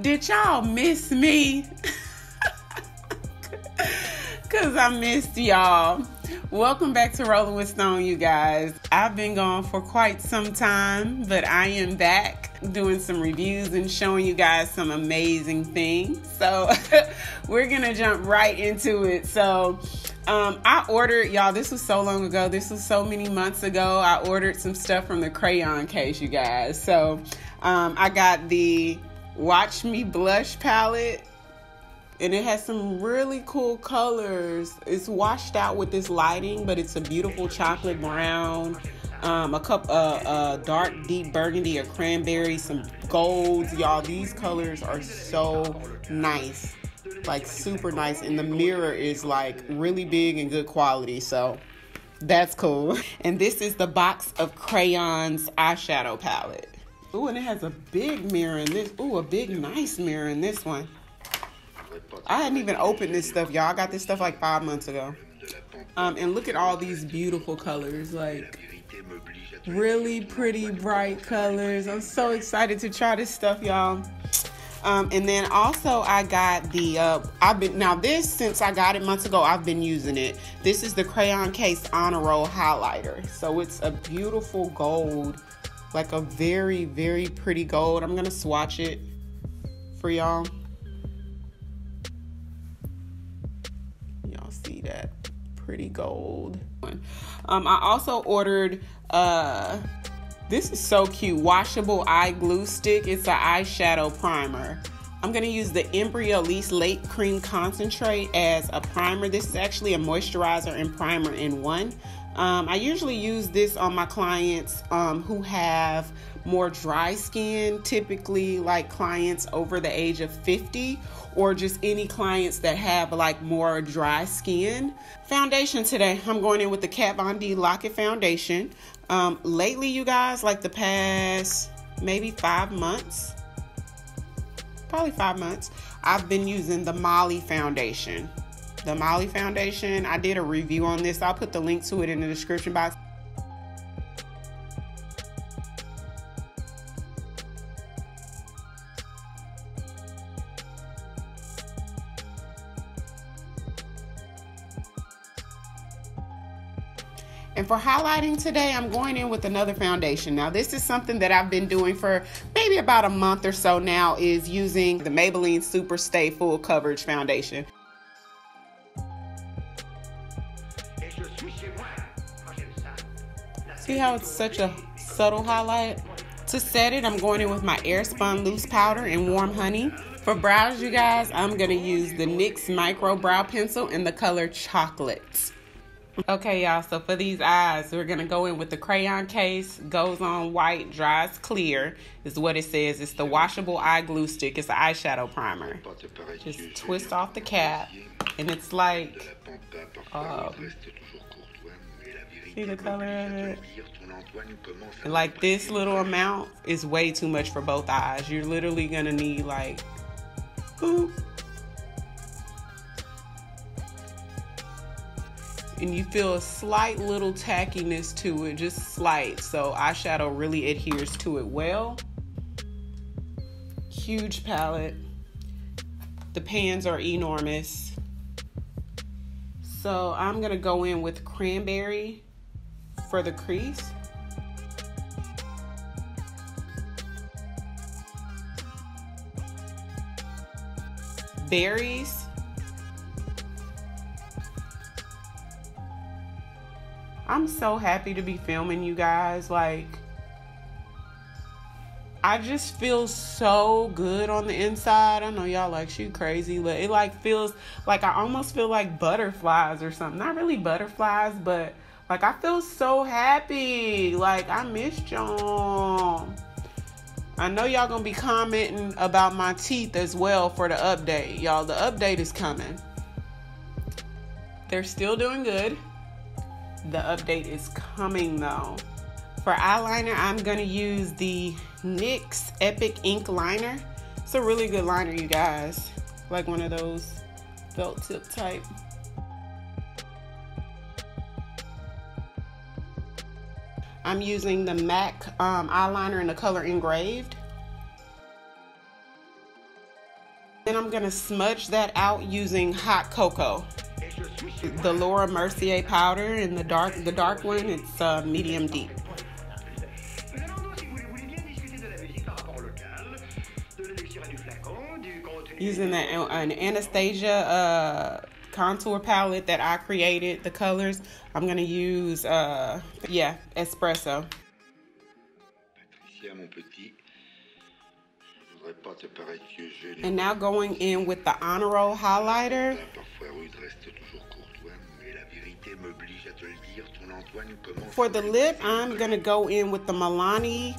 Did y'all miss me? Because I missed y'all. Welcome back to Rolling with Stone, you guys. I've been gone for quite some time, but I am back doing some reviews and showing you guys some amazing things. So we're going to jump right into it. So I ordered, y'all, this was so long ago. This was so many months ago. I ordered some stuff from the Crayon case, you guys. So I got the Watch Me Blush palette. And it has some really cool colors. It's washed out with this lighting, but it's a beautiful chocolate brown, a dark deep burgundy, a cranberry, some golds. Y'all, these colors are so nice, like super nice. And the mirror is like really big and good quality, so that's cool. And this is the box of Crayon's eyeshadow palette. Ooh, and it has a big mirror in this. Ooh, a big nice mirror in this one. I hadn't even opened this stuff, y'all. I got this stuff like 5 months ago. And look at all these beautiful colors, like really pretty bright colors. I'm so excited to try this stuff, y'all. And then also I got the, since I got it months ago, I've been using it. This is the Crayon Case Honor Roll highlighter. So it's a beautiful gold, like a very, very pretty gold. I'm going to swatch it for y'all. See that pretty gold. I also ordered this is so cute, washable eye glue stick. It's an eyeshadow primer. I'm gonna use the Embryolisse Late Cream Concentrate as a primer. This is actually a moisturizer and primer in one. I usually use this on my clients who have more dry skin, typically like clients over the age of 50, or just any clients that have like more dry skin. Foundation today, I'm going in with the Kat Von D Lock It Foundation. Lately, you guys, like the past maybe 5 months, probably 5 months, I've been using the Molly foundation. The Molly foundation, I did a review on this. I'll put the link to it in the description box. And for highlighting today, I'm going in with another foundation. Now, this is something that I've been doing for maybe about a month or so now, is using the Maybelline Super Stay Full Coverage Foundation. See how it's such a subtle highlight? To set it, I'm going in with my Airspun Loose Powder and Warm Honey. For brows, you guys, I'm going to use the NYX Micro Brow Pencil in the color Chocolate. Okay, y'all, so for these eyes, we're going to go in with the Crayon Case. Goes on white, dries clear, is what it says. It's the washable eye glue stick. It's an eyeshadow primer. Just twist off the cap, and it's like, see the color of it? And like this little amount is way too much for both eyes. You're literally going to need like, boop. And you feel a slight little tackiness to it, just slight. So eyeshadow really adheres to it well. Huge palette. The pans are enormous. So I'm gonna go in with cranberry for the crease. Berries. I'm so happy to be filming, you guys. Like, I just feel so good on the inside. I know y'all like, she crazy, but it like feels like, I almost feel like butterflies or something. Not really butterflies, but like I feel so happy. Like, I missed y'all. I know y'all gonna be commenting about my teeth as well for the update. Y'all, the update is coming. They're still doing good. The update is coming though. For eyeliner, I'm gonna use the NYX Epic Ink Liner. It's a really good liner, you guys. Like one of those felt tip type. I'm using the MAC eyeliner in the color Engraved. then I'm gonna smudge that out using hot cocoa. The Laura Mercier powder in the dark one, it's medium deep. Using an Anastasia contour palette that I created, the colors, I'm gonna use espresso. And now going in with the Honor Roll highlighter. For the lip, I'm gonna go in with the Milani.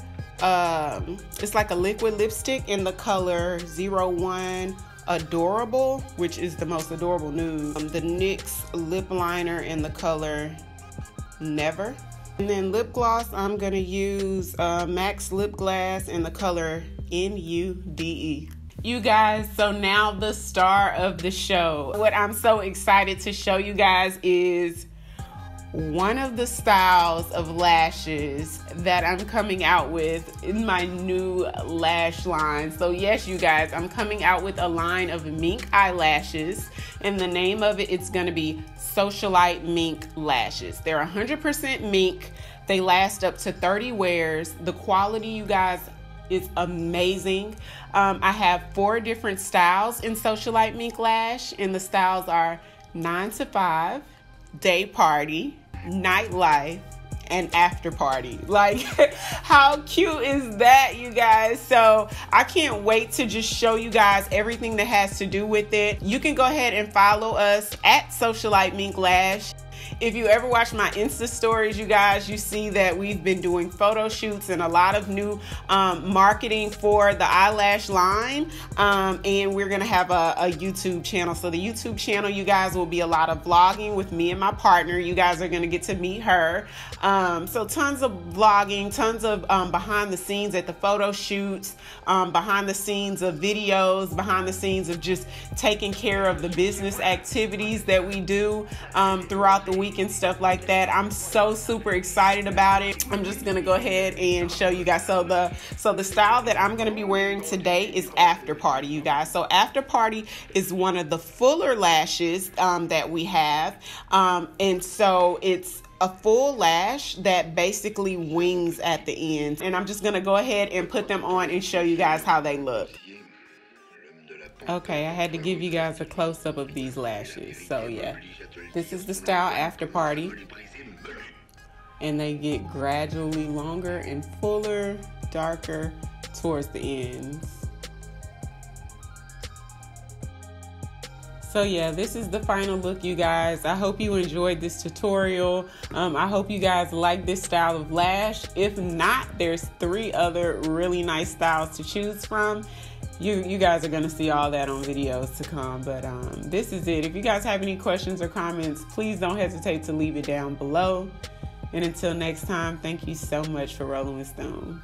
It's like a liquid lipstick in the color 01 Adorable, which is the most adorable nude. The NYX lip liner in the color Never. And then lip gloss, I'm gonna use MAC Lip Glass in the color NUDE. You guys, so now the star of the show. What I'm so excited to show you guys is one of the styles of lashes that I'm coming out with in my new lash line. So yes, you guys, I'm coming out with a line of mink eyelashes, and the name of it, it's gonna be Socialite Mink Lashes. They're 100% mink. They last up to 30 wears. The quality, you guys, is amazing. I have 4 different styles in Socialite Mink Lash, and the styles are 9 to 5, day party, nightlife, and after party. Like, how cute is that, you guys? So I can't wait to just show you guys everything that has to do with it. You can go ahead and follow us at Socialite Mink Lash. If you ever watch my Insta stories, you guys, you see that we've been doing photo shoots and a lot of new marketing for the eyelash line. And we're going to have a YouTube channel. So the YouTube channel, you guys, will be a lot of vlogging with me and my partner. You guys are going to get to meet her. So tons of vlogging, tons of behind the scenes at the photo shoots, behind the scenes of videos, behind the scenes of just taking care of the business activities that we do throughout the week and stuff like that. I'm so super excited about it. I'm just gonna go ahead and show you guys. So the style that I'm gonna be wearing today is After Party, you guys. So After Party is one of the fuller lashes that we have, and so it's a full lash that basically wings at the ends, and I'm just gonna go ahead and put them on and show you guys how they look. Okay, I had to give you guys a close-up of these lashes. So yeah, this is the style After Party, and they get gradually longer and fuller, darker towards the ends. So yeah, this is the final look, you guys. I hope you enjoyed this tutorial. I hope you guys like this style of lash. If not, there's 3 other really nice styles to choose from. You guys are gonna see all that on videos to come, but this is it. If you guys have any questions or comments, please don't hesitate to leave it down below. And until next time, thank you so much for rolling with Stone.